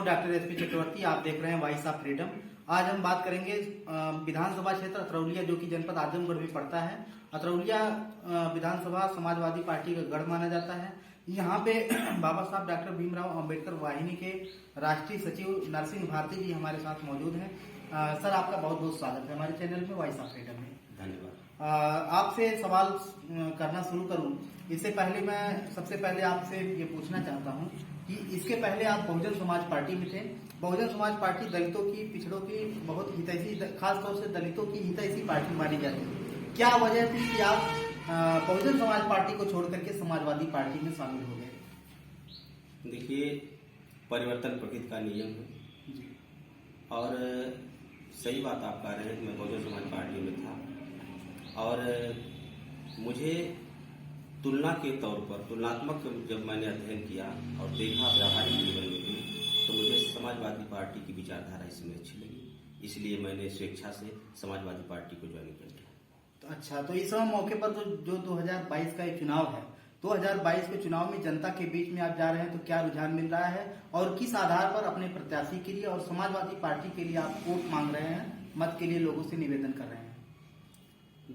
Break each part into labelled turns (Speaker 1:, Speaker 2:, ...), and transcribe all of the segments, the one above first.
Speaker 1: Doctor SP चक्रवर्ती। आप देख रहे हैं वॉइस ऑफ फ्रीडम। आज हम बात करेंगे विधानसभा क्षेत्र अतरौलिया, जो कि जनपद आजमगढ़ में पड़ता है। अतरौलिया विधानसभा समाजवादी पार्टी का गढ़ माना जाता है। यहाँ पे बाबा साहब डॉक्टर भीमराव अंबेडकर वाहिनी के राष्ट्रीय सचिव नरसिंह भारती जी हमारे साथ मौजूद हैं। सर, आपका बहुत बहुत स्वागत है हमारे चैनल में वॉइस ऑफ फ्रीडम में।
Speaker 2: धन्यवाद।
Speaker 1: आपसे सवाल करना शुरू करूं इससे पहले मैं सबसे पहले आपसे ये पूछना चाहता हूं कि इसके पहले आप बहुजन समाज पार्टी में थे। बहुजन समाज पार्टी दलितों की, पिछड़ों की बहुत हितैषी, खासतौर से दलितों की हितैषी पार्टी मानी जाती है। क्या वजह थी कि आप बहुजन समाज पार्टी को छोड़ करके समाजवादी पार्टी में शामिल हो गए?
Speaker 2: देखिए, परिवर्तन प्रकृति का नियम है
Speaker 1: जी।
Speaker 2: और सही बात आप कह रहे हैं कि मैं बहुजन समाज पार्टी में था और मुझे तुलना के तौर पर, तुलनात्मक जब मैंने अध्ययन किया और देखा व्यावहारिक जीवन में भी, तो मुझे समाजवादी पार्टी की विचारधारा इसमें अच्छी लगी। इसलिए मैंने स्वेच्छा से समाजवादी पार्टी को ज्वाइन कर लिया।
Speaker 1: तो अच्छा, तो इस मौके पर जो 2022 का एक चुनाव है, 2022 के चुनाव में जनता के बीच में आप जा रहे हैं, तो क्या रुझान मिल रहा है और किस आधार पर अपने प्रत्याशी के लिए और समाजवादी पार्टी के लिए आप वोट मांग रहे हैं, मत के लिए लोगों से निवेदन कर रहे हैं?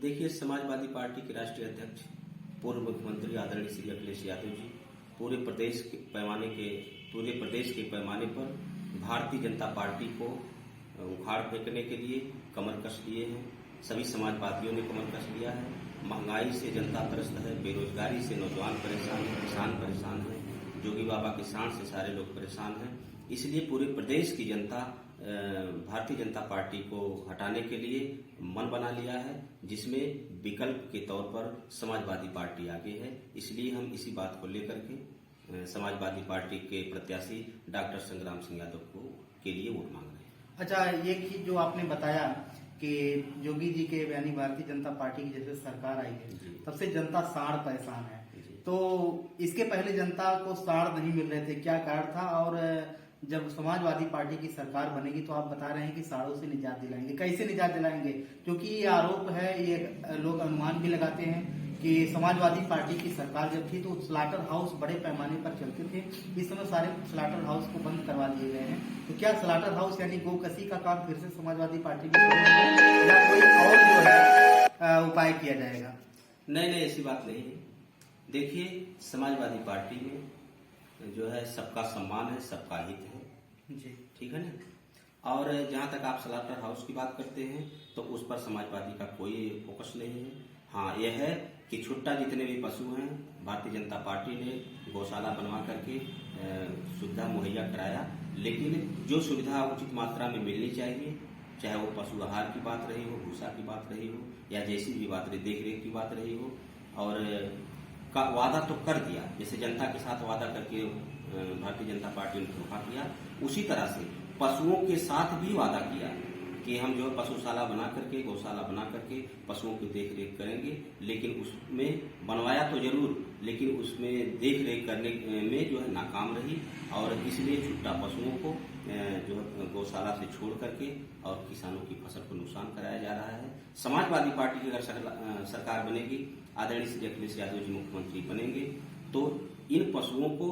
Speaker 2: देखिए, समाजवादी पार्टी के राष्ट्रीय अध्यक्ष पूर्व मुख्यमंत्री आदरणीय श्री अखिलेश यादव जी पूरे प्रदेश के पैमाने पर भारतीय जनता पार्टी को उखाड़ फेंकने के लिए कमर कस लिए हैं। सभी समाजवादियों ने कमर कस लिया है। महंगाई से जनता त्रस्त है, बेरोजगारी से नौजवान परेशान है, किसान परेशान है, जोगी बाबा की सांड से सारे लोग परेशान हैं। इसलिए पूरे प्रदेश की जनता भारतीय जनता पार्टी को हटाने के लिए मन बना लिया है, जिसमें विकल्प के तौर पर समाजवादी पार्टी आगे है। इसलिए हम इसी बात को लेकर के समाजवादी पार्टी के प्रत्याशी डॉक्टर संग्राम सिंह यादव के लिए वोट मांग रहे हैं।
Speaker 1: अच्छा, ये चीज जो आपने बताया कि योगी जी के यानी भारतीय जनता पार्टी की जैसे सरकार आई है, तब से जनता साढ़ परेशान है। तो इसके पहले जनता को साढ़ नहीं मिल रहे थे, क्या कारण था? और जब समाजवादी पार्टी की सरकार बनेगी तो आप बता रहे हैं कि साड़ों से निजात दिलाएंगे। कैसे निजात दिलाएंगे? क्योंकि ये आरोप है, ये लोग अनुमान भी लगाते हैं कि समाजवादी पार्टी की सरकार जब थी तो स्लाटर हाउस बड़े पैमाने पर चलते थे। इस समय सारे स्लाटर हाउस को बंद करवा दिए गए हैं। तो क्या स्लाटर हाउस यानी गोकसी का काम फिर से समाजवादी पार्टी में या कोई और जो है उपाय किया जाएगा?
Speaker 2: नहीं, ऐसी बात नहीं है। देखिए, समाजवादी पार्टी में जो है सबका सम्मान है, सबका हित है
Speaker 1: जी,
Speaker 2: ठीक है ना। और जहां तक आप स्लाटर हाउस की बात करते हैं तो उस पर समाजवादी का कोई फोकस नहीं है। हाँ, यह है कि छुट्टा जितने भी पशु हैं, भारतीय जनता पार्टी ने गौशाला बनवा करके सुविधा मुहैया कराया, लेकिन जो सुविधा उचित मात्रा में मिलनी चाहिए, चाहे वो पशु आहार की बात रही हो, भूसा की बात रही हो, या जैसी भी बात रही, देख रेख की बात रही हो, और का वादा तो कर दिया। जैसे जनता के साथ वादा करके भारतीय जनता पार्टी ने धोखा किया, उसी तरह से पशुओं के साथ भी वादा किया कि हम जो पशुशाला बना करके, गौशाला बना करके पशुओं की देख रेख करेंगे। लेकिन उसमें बनवाया तो जरूर, लेकिन उसमें देख रेख करने में जो है नाकाम रही, और इसलिए छुट्टा पशुओं को जो है गौशाला से छोड़ करके और किसानों की फसल को नुकसान कराया जा रहा है। समाजवादी पार्टी की अगर सरकार बनेगी, आदरणीय श्री अखिलेश यादव जी मुख्यमंत्री बनेंगे, तो इन पशुओं को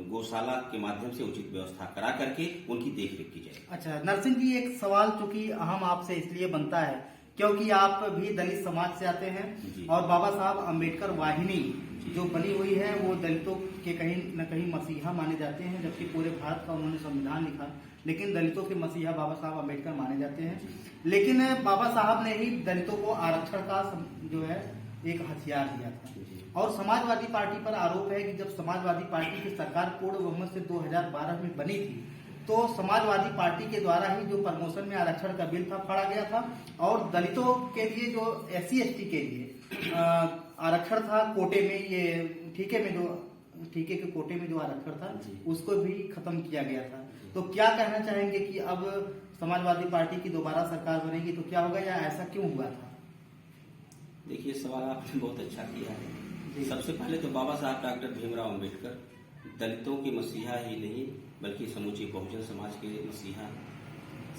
Speaker 2: गौशाला के माध्यम से उचित व्यवस्था करा करके उनकी देखरेख की जाए।
Speaker 1: अच्छा नरसिंह जी, एक सवाल चूंकि अहम आपसे इसलिए बनता है क्योंकि आप भी दलित समाज से आते हैं और बाबा साहब अंबेडकर वाहिनी जो बनी हुई है वो दलितों के कहीं न कहीं मसीहा माने जाते हैं, जबकि पूरे भारत का उन्होंने संविधान लिखा, लेकिन दलितों के मसीहा बाबा साहब अंबेडकर माने जाते हैं। लेकिन बाबा साहब ने ही दलितों को आरक्षण का जो है एक हथियार दिया था। और समाजवादी पार्टी पर आरोप है कि जब समाजवादी पार्टी की सरकार पूर्ण बहुमत से 2012 में बनी थी, तो समाजवादी पार्टी के द्वारा ही जो प्रमोशन में आरक्षण का बिल था फाड़ा गया था, और दलितों के लिए जो SC/ST के लिए आरक्षण था कोटे में, ये ठीके के कोटे में जो आरक्षण था उसको भी खत्म किया गया था। तो क्या कहना चाहेंगे कि अब समाजवादी पार्टी की दोबारा सरकार बनेगी तो क्या होगा, या ऐसा क्यों हुआ था?
Speaker 2: देखिए, सवाल आपने बहुत अच्छा किया है। सबसे पहले तो बाबा साहब डॉक्टर भीमराव अंबेडकर दलितों के मसीहा ही नहीं बल्कि समूचे बहुजन समाज के मसीहा,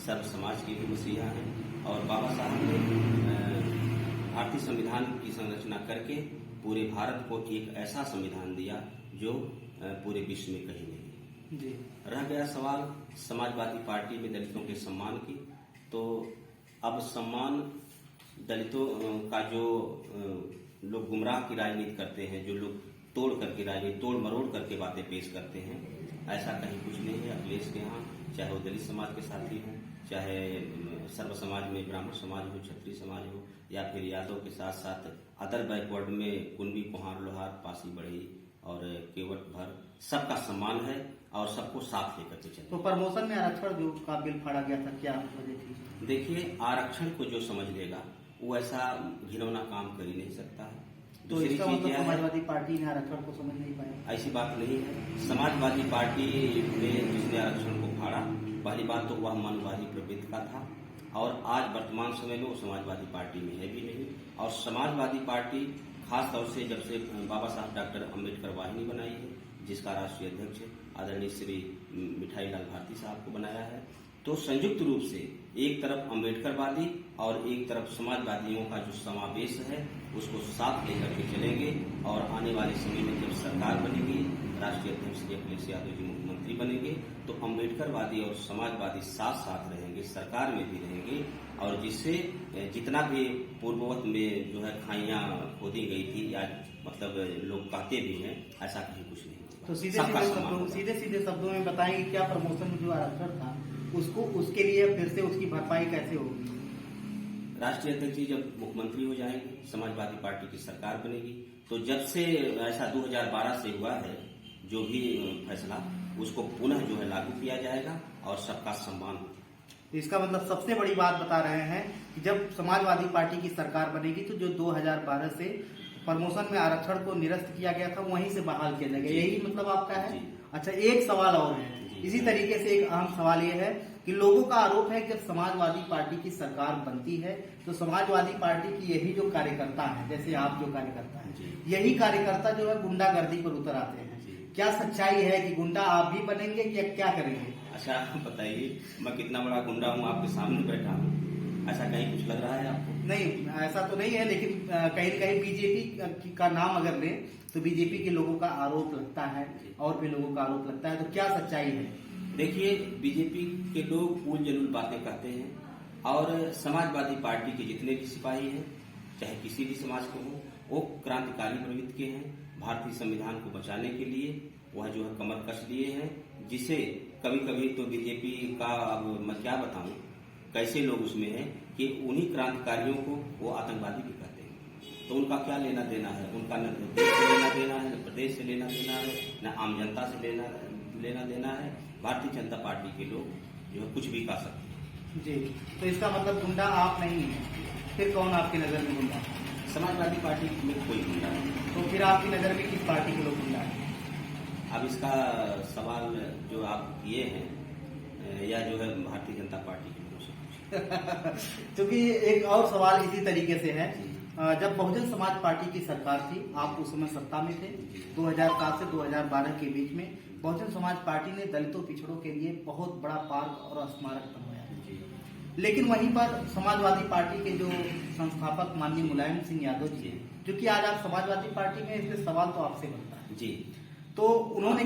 Speaker 2: सर्व समाज के भी मसीहा हैं। और बाबा साहब ने भारतीय संविधान की संरचना करके पूरे भारत को एक ऐसा संविधान दिया जो पूरे विश्व में कहीं नहीं।
Speaker 1: जी।
Speaker 2: रह गया सवाल समाजवादी पार्टी में दलितों के सम्मान की, तो अब सम्मान दलितों का जो लोग गुमराह की राजनीति करते हैं, जो लोग तोड़ करके राजनीति तोड़ मरोड़ करके बातें पेश करते हैं, ऐसा कहीं कुछ नहीं है अखिलेश के यहाँ। चाहे वो दलित समाज के साथी हों, चाहे सर्व समाज में ब्राह्मण समाज हो, क्षत्रिय समाज हो, या फिर यादव के साथ साथ अदर बैकवर्ड में कुंडी, कुहार, लोहार, पासी, बढ़ई और केवट भर, सबका सम्मान है और सबको साथ लेकर के चले।
Speaker 1: तो प्रमोशन में आरक्षण जो का बिल फाड़ा गया था, क्या वजह थी?
Speaker 2: देखिए, आरक्षण को जो समझ लेगा वो ऐसा घिनौना काम कर ही नहीं सकता है।
Speaker 1: तो इसका मतलब समाजवादी पार्टी ने आरक्षण को समझ नहीं पाया?
Speaker 2: ऐसी बात नहीं है। समाजवादी पार्टी ने जिसने आरक्षण को फाड़ा, पहली बात तो वह मनुवादी प्रवृत्ति का था और आज वर्तमान समय में वो समाजवादी पार्टी में है भी नहीं। और समाजवादी पार्टी खास तौर से जब से बाबा साहब डॉक्टर अम्बेडकर वाहिनी बनाई है, जिसका राष्ट्रीय अध्यक्ष आदरणीय श्री मिठाई लाल भारती साहब को बनाया है, तो संयुक्त रूप से एक तरफ अम्बेडकरवादी और एक तरफ समाजवादियों का जो समावेश है उसको साथ लेकर के चलेंगे। और आने वाले समय में जब सरकार बनेगी, राष्ट्रीय अध्यक्ष श्री अखिलेश यादव जी मुख्यमंत्री बनेंगे, तो अम्बेडकरवादी और समाजवादी साथ साथ रहेंगे, सरकार में भी रहेंगे। और जिससे जितना भी पूर्ववत में जो है खाइयां खोदी गई थी, या मतलब लोग कहते भी हैं, ऐसा कहीं कुछ नहीं।
Speaker 1: तो सीधे सीधे शब्दों में बताएं कि क्या प्रमोशन में जो आरक्षण था उसको, उसके लिए फिर से उसकी भरपाई कैसे होगी?
Speaker 2: राष्ट्रीय अध्यक्ष जी जब मुख्यमंत्री हो जाएंगे, समाजवादी पार्टी की सरकार बनेगी, तो जब से ऐसा 2012 से हुआ है जो भी फैसला, उसको पुनः जो है लागू किया जाएगा और सबका सम्मान।
Speaker 1: तो इसका मतलब सबसे बड़ी बात बता रहे हैं कि जब समाजवादी पार्टी की सरकार बनेगी तो जो 2012 से प्रमोशन में आरक्षण को निरस्त किया गया था वहीं से बहाल किया जाएगा, यही मतलब आपका है? अच्छा, एक सवाल और है इसी तरीके से। एक अहम सवाल ये है कि लोगों का आरोप है कि जब समाजवादी पार्टी की सरकार बनती है तो समाजवादी पार्टी की यही जो कार्यकर्ता है, जैसे आप जो कार्यकर्ता हैं, यही कार्यकर्ता जो है गुंडागर्दी पर उतर आते हैं। क्या सच्चाई है कि गुंडा आप भी बनेंगे या क्या करेंगे?
Speaker 2: अच्छा, बताइए, मैं कितना बड़ा गुंडा हूँ, आपके सामने बैठा हूँ, ऐसा कहीं कुछ लग रहा है आपको?
Speaker 1: नहीं, ऐसा तो नहीं है, लेकिन कहीं कहीं बीजेपी का नाम अगर लें तो बीजेपी के लोगों का आरोप लगता है और भी लोगों का आरोप लगता है, तो क्या सच्चाई है?
Speaker 2: देखिए, बीजेपी के लोग उल जलूल बातें करते हैं और समाजवादी पार्टी के जितने भी सिपाही हैं, चाहे किसी भी समाज के हो, वो क्रांतिकारी प्रवृत्ति के हैं। भारतीय संविधान को बचाने के लिए वह जो है कमर कस लिए हैं, जिसे कभी कभी तो बीजेपी का, अब मैं क्या बताऊं, कैसे लोग उसमें हैं कि उन्हीं क्रांतिकारियों को वो आतंकवादी भी कहते हैं। तो उनका क्या लेना देना है? उनका न देश से लेना देना है, न प्रदेश से लेना देना है, न आम जनता से लेना देना है। भारतीय जनता पार्टी के लोग जो है कुछ भी कह सकते हैं।
Speaker 1: जी, तो इसका मतलब गुंडा आप नहीं है, फिर कौन आपकी नजर में गुंडा?
Speaker 2: समाजवादी पार्टी में कोई गुंडा नहीं।
Speaker 1: तो फिर आपकी नजर में किस पार्टी के लोग गुंडा है?
Speaker 2: अब इसका सवाल जो आप किए हैं, या जो है भारतीय जनता पार्टी के लोगों से
Speaker 1: क्योंकि एक और सवाल इसी तरीके से है, जब बहुजन समाज पार्टी की सरकार थी, आप उस समय सत्ता में थे, 2007 से 2012 के बीच में बहुजन समाज पार्टी ने दलितों पिछड़ों के लिए बहुत बड़ा पार्क और स्मारक बनवाया। लेकिन वहीं पर समाजवादी पार्टी के जो संस्थापक माननीय मुलायम सिंह यादव जी, जो कि आज आप समाजवादी पार्टी में, इसलिए सवाल तो आपसे बनता है
Speaker 2: जी।
Speaker 1: तो उन्होंने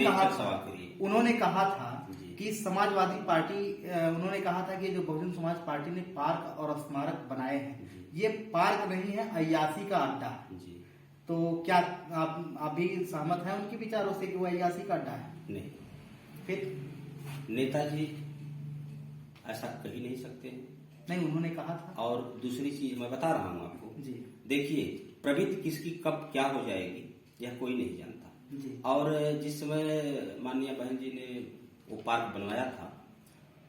Speaker 1: कहा था
Speaker 2: जी।
Speaker 1: कि समाजवादी पार्टी, उन्होंने कहा था कि जो बहुजन समाज पार्टी ने पार्क और स्मारक बनाए हैं, ये पार्क नहीं है, अय्यासी का अड्डा। तो क्या आप भी सहमत हैं उनके विचारों से कि वो अय्यासी का अड्डा है?
Speaker 2: नहीं,
Speaker 1: फिर
Speaker 2: नेताजी ऐसा कह ही नहीं सकते।
Speaker 1: नहीं, उन्होंने कहा था।
Speaker 2: और दूसरी चीज मैं बता रहा हूँ आपको
Speaker 1: जी।
Speaker 2: देखिए, प्रवृत्ति किसकी कब क्या हो जाएगी यह कोई नहीं जानता
Speaker 1: जी।
Speaker 2: और जिस समय माननीय बहन जी ने वो पार्क बनवाया था,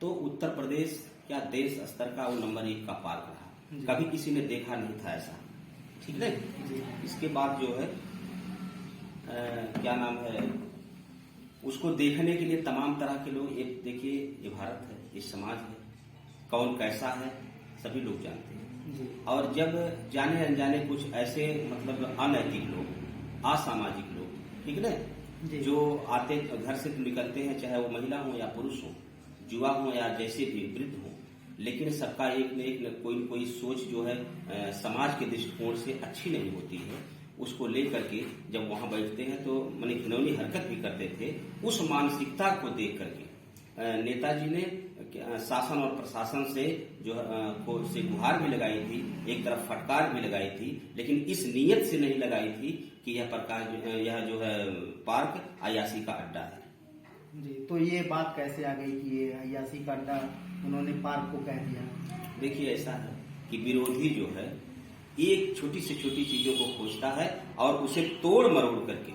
Speaker 2: तो उत्तर प्रदेश क्या देश स्तर का वो नंबर 1 का पार्क रहा। कभी किसी ने देखा नहीं था ऐसा, ठीक है। इसके बाद जो है क्या नाम है, उसको देखने के लिए तमाम तरह के लोग, एक देखिए, ये भारत है, ये समाज है, कौन कैसा है सभी लोग जानते हैं। और जब जाने अनजाने कुछ ऐसे मतलब अनैतिक लोग, असामाजिक लोग, ठीक है, जो आते घर से निकलते हैं, चाहे वो महिला हो या पुरुष हो, युवा हो या जैसे भी वृद्ध हो, लेकिन सबका एक न कोई सोच जो है समाज के दृष्टिकोण से अच्छी नहीं होती है, उसको लेकर के जब वहां बैठते हैं तो माने घिनौनी हरकत भी करते थे। उस मानसिकता को देख करके नेताजी ने शासन और प्रशासन से से गुहार भी लगाई थी, एक तरफ फटकार भी लगाई थी, लेकिन इस नीयत से नहीं लगाई थी कि यह जो है पार्क अयासी का अड्डा है।
Speaker 1: जी, तो ये बात कैसे आ गई कि ये अयासी का अड्डा उन्होंने पार्क को कह दिया?
Speaker 2: देखिए, ऐसा है कि विरोधी जो है एक छोटी से छोटी चीजों को खोजता है और उसे तोड़ मरोड़ करके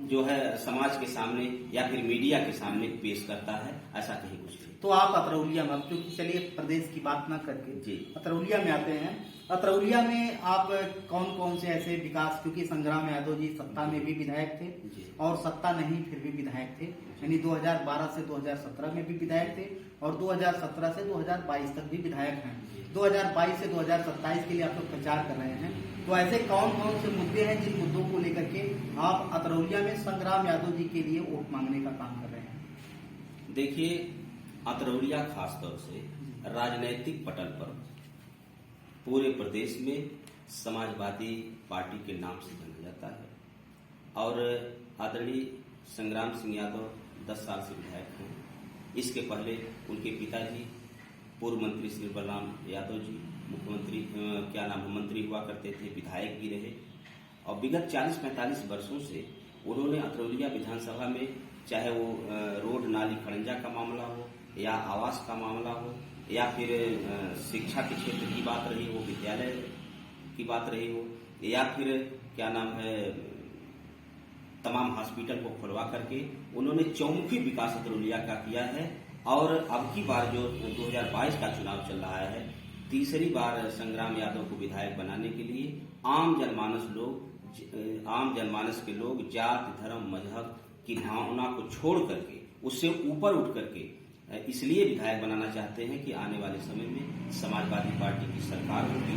Speaker 2: जो है समाज के सामने या फिर मीडिया के सामने पेश करता है। ऐसा कहीं कुछ नहीं।
Speaker 1: तो आप अतरौलिया में, क्योंकि चलिए प्रदेश की बात ना करके
Speaker 2: जी
Speaker 1: अतरौलिया में आते हैं। अतरौलिया में आप कौन कौन से ऐसे विकास, क्योंकि संग्राम यादव जी सत्ता में भी विधायक थे और सत्ता नहीं फिर भी विधायक थे, यानी 2012 से 2017 में भी विधायक थे और 2017 से 2022 तक भी विधायक हैं। 2022 से 2027 के लिए आप लोग प्रचार कर रहे हैं, तो ऐसे कौन कौन से मुद्दे हैं जिन मुद्दों को लेकर के आप अतरौलिया में संग्राम यादव जी के लिए वोट मांगने का काम कर रहे हैं?
Speaker 2: देखिए, अतरौलिया खासतौर से राजनीतिक पटल पर पूरे प्रदेश में समाजवादी पार्टी के नाम से जाना जाता है और आदरणीय संग्राम सिंह यादव 10 साल से विधायक हैं। इसके पहले उनके पिताजी पूर्व मंत्री श्री बलराम यादव जी मुख्यमंत्री मंत्री हुआ करते थे, विधायक भी रहे और विगत 40-45 वर्षों से उन्होंने अतरौलिया विधानसभा में चाहे वो रोड नाली खड़ंजा का मामला हो या आवास का मामला हो या फिर शिक्षा के क्षेत्र की बात रही हो, विद्यालय की बात रही हो या फिर तमाम हॉस्पिटल को खुलवा करके उन्होंने चौमुखी विकास अतरौलिया का किया है। और अब की बार जो 2022 का चुनाव चल रहा है, तीसरी बार संग्राम यादव को विधायक बनाने के लिए आम जनमानस के लोग जात धर्म मजहब की भावना को छोड़ करके उससे ऊपर उठ करके इसलिए विधायक बनाना चाहते हैं कि आने वाले समय में समाजवादी पार्टी की सरकार होगी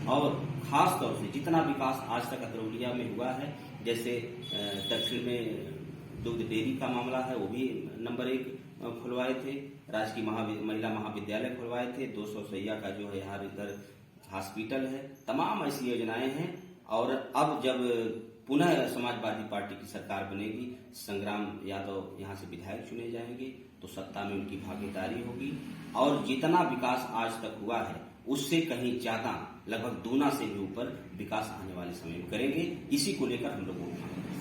Speaker 2: और खास तौर से जितना विकास आज तक अतरौलिया में हुआ है, जैसे दक्षिण में दुग्ध डेयरी का मामला है, वो भी नंबर 1 खुलवाए थे, राजकीय महिला महाविद्यालय खुलवाए थे, 200 सैया का जो है यहाँ इधर हॉस्पिटल है, तमाम ऐसी योजनाएं हैं। और अब जब पुनः समाजवादी पार्टी की सरकार बनेगी, संग्राम यादव यहाँ से विधायक चुने जाएंगे तो सत्ता में उनकी भागीदारी होगी और जितना विकास आज तक हुआ है उससे कहीं ज्यादा, लगभग दूना से भी ऊपर विकास आने वाले समय में करेंगे। इसी को लेकर हम लोग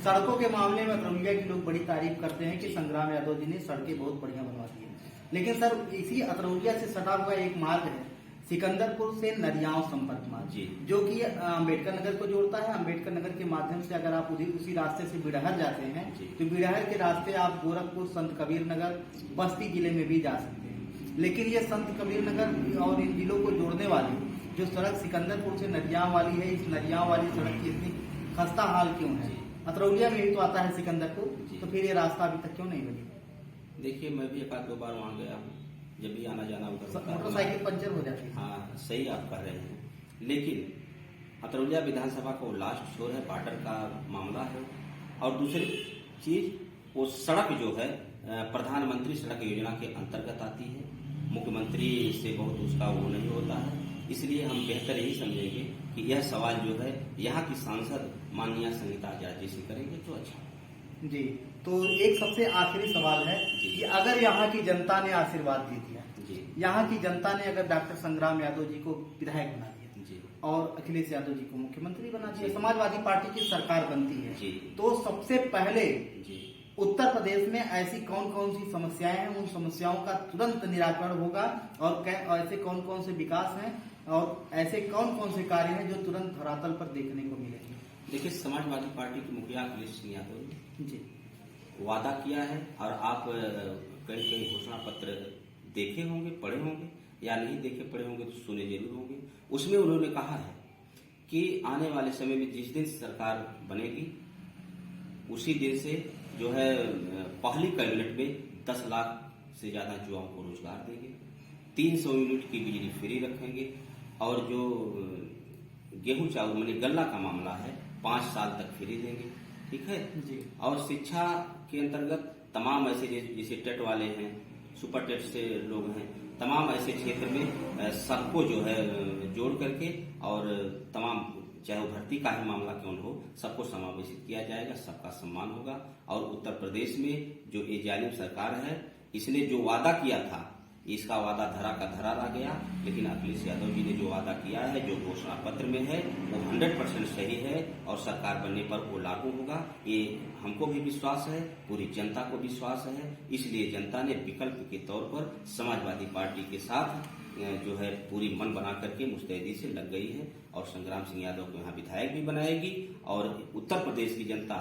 Speaker 1: सड़कों के मामले में अतरौलिया के लोग बड़ी तारीफ करते हैं कि संग्राम यादव जी ने सड़कें बहुत बढ़िया बनवा दी है, लेकिन सर इसी अतरौलिया से सटा हुआ एक मार्ग है सिकंदरपुर से नदियाओं संपर्क मार्ग, जो कि अम्बेडकर नगर को जोड़ता है। अम्बेडकर नगर के माध्यम से अगर आप उसी रास्ते से बिड़हर जाते हैं तो बिड़हर के रास्ते आप गोरखपुर, संत कबीर नगर, बस्ती जिले में भी जा सकते हैं। लेकिन ये संत कबीर नगर और इन जिलों को जोड़ने वाली जो सड़क सिकंदरपुर से नदियाओं वाली है, इस नदियाओं वाली सड़क की इतनी खस्ता हाल क्यों है? अतरौलिया में ही तो आता है सिकंदरपुर, तो फिर ये रास्ता अभी तक क्यों नहीं बनी?
Speaker 2: देखिए, मैं भी 1-2 बार वहाँ गया हूँ, जब भी आना जाना उधर
Speaker 1: मोटरसाइकिल पंचर हो जाती है।
Speaker 2: हाँ, सही आप कह रहे हैं, लेकिन अतरौलिया विधानसभा का वो लास्ट छोर है, बॉर्डर का मामला है। और दूसरी चीज, वो सड़क जो है प्रधानमंत्री सड़क योजना के अंतर्गत आती है, मुख्यमंत्री से बहुत उसका वो नहीं होता है, इसलिए हम बेहतर यही समझेंगे कि यह सवाल जो है यहाँ की सांसद माननीय संगीता आचार्य जी से करेंगे तो अच्छा।
Speaker 1: जी, तो एक सबसे आखिरी सवाल है कि अगर यहाँ की जनता ने आशीर्वाद दे दिया, यहाँ की जनता ने अगर डॉक्टर संग्राम यादव जी को विधायक बना दिया और अखिलेश यादव जी को मुख्यमंत्री बना दिया, समाजवादी पार्टी की सरकार बनती है, तो सबसे पहले उत्तर प्रदेश में ऐसी कौन कौन सी समस्याएं हैं, उन समस्याओं का तुरंत निराकरण होगा और ऐसे कौन कौन से विकास हैं और ऐसे कौन कौन से कार्य हैं जो तुरंत धरातल पर देखने को मिलेंगे?
Speaker 2: देखिए, समाजवादी पार्टी के मुखिया अखिलेश सिंह यादव
Speaker 1: जी
Speaker 2: वादा किया है और आप कहीं कहीं घोषणा पत्र देखे होंगे, पढ़े होंगे, या नहीं देखे पढ़े होंगे तो सुने जरूर होंगे। उसमें उन्होंने कहा है कि आने वाले समय में जिस दिन सरकार बनेगी उसी दिन से जो है पहली कैबिनेट में 10 लाख से ज्यादा युवाओं को रोजगार देंगे, 300 यूनिट की बिजली फ्री रखेंगे और जो गेहूं चावल माने गल्ला का मामला है 5 साल तक फ्री देंगे, ठीक है
Speaker 1: जी।
Speaker 2: और शिक्षा के अंतर्गत तमाम ऐसे जैसे टेट वाले हैं, सुपर टेट से लोग हैं, तमाम ऐसे क्षेत्र में सबको जो है जोड़ करके और तमाम चाहे वो भर्ती का ही मामला क्यों न हो, सबको समावेशित किया जाएगा, सबका सम्मान होगा। और उत्तर प्रदेश में जो ये जालिम सरकार है, इसने जो वादा किया था, इसका वादा धरा का धरा रह गया। लेकिन अखिलेश यादव जी ने जो वादा किया है, जो घोषणा पत्र में है, वो 100% सही है और सरकार बनने पर वो लागू होगा। ये हमको भी विश्वास है, पूरी जनता को विश्वास है। इसलिए जनता ने विकल्प के तौर पर समाजवादी पार्टी के साथ जो है पूरी मन बना करके मुस्तैदी से लग गई है और संग्राम सिंह यादव को यहाँ विधायक भी बनाएगी और उत्तर प्रदेश की जनता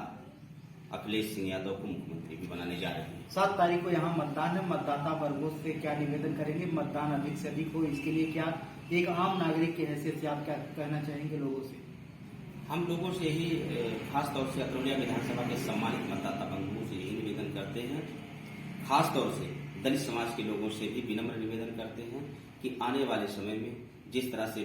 Speaker 2: अखिलेश सिंह यादव को मुख्यमंत्री भी बनाने जा रही है।
Speaker 1: 7 तारीख को यहाँ मतदान है, मतदाता वर्गों से क्या निवेदन करेंगे, मतदान अधिक से अधिक हो, इसके लिए क्या एक आम नागरिक की हैसियत से आप क्या कहना चाहेंगे लोगों से?
Speaker 2: हम लोगों से ही खासतौर से अतरौलिया विधानसभा के सम्मानित मतदाता बंधुओं से यही निवेदन करते हैं, खासतौर से दलित समाज के लोगों से भी विनम्र निवेदन करते हैं कि आने वाले समय में जिस तरह से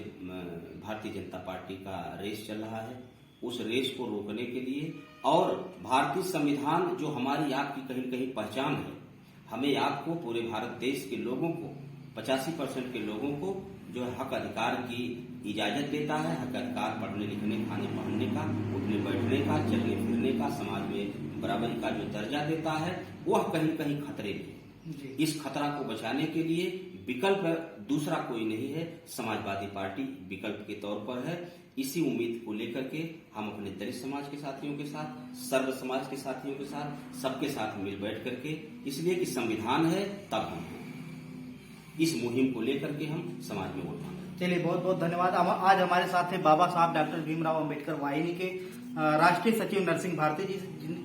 Speaker 2: भारतीय जनता पार्टी का रेस चल रहा है, उस रेस को रोकने के लिए और भारतीय संविधान जो हमारी आपकी कहीं कहीं पहचान है, हमें आपको पूरे भारत देश के लोगों को 85% के लोगों को जो है हक अधिकार की इजाजत देता है। हक अधिकार पढ़ने लिखने, खाने पहनने का, उठने बैठने का, चलने फिरने का, समाज में बराबरी का जो दर्जा देता है, वह कहीं कहीं खतरे में। इस खतरा को बचाने के लिए विकल्प दूसरा कोई नहीं है, समाजवादी पार्टी विकल्प के तौर पर है। इसी उम्मीद को लेकर के हम अपने दलित समाज के साथियों के साथ, सर्व समाज के साथियों के साथ, सबके साथ मिल बैठ करके, इसलिए कि संविधान है तब हम इस मुहिम को लेकर के हम समाज में वोट मांग रहे हैं।
Speaker 1: चलिए, बहुत बहुत धन्यवाद। आज हमारे साथ थे बाबा साहब डॉक्टर भीमराव अंबेडकर वाहिनी के राष्ट्रीय सचिव नरसिंह भारती जी,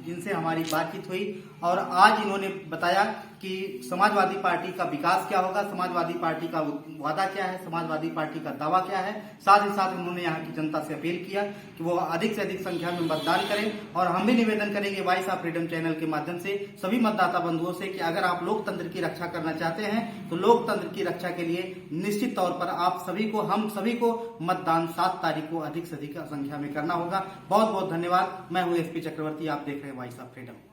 Speaker 1: जिनसे हमारी बातचीत हुई और आज इन्होंने बताया कि समाजवादी पार्टी का विकास क्या होगा, समाजवादी पार्टी का वादा क्या है, समाजवादी पार्टी का दावा क्या है। साथ ही साथ उन्होंने यहाँ की जनता से अपील किया कि वो अधिक से अधिक संख्या में मतदान करें और हम भी निवेदन करेंगे वॉइस ऑफ फ्रीडम चैनल के माध्यम से सभी मतदाता बंधुओं से कि अगर आप लोकतंत्र की रक्षा करना चाहते हैं तो लोकतंत्र की रक्षा के लिए निश्चित तौर पर आप सभी को, हम सभी को मतदान 7 तारीख को अधिक से अधिक संख्या में करना होगा। बहुत बहुत धन्यवाद। मैं हूँ एसपी चक्रवर्ती, आप देख रहे हैं वॉइस ऑफ फ्रीडम।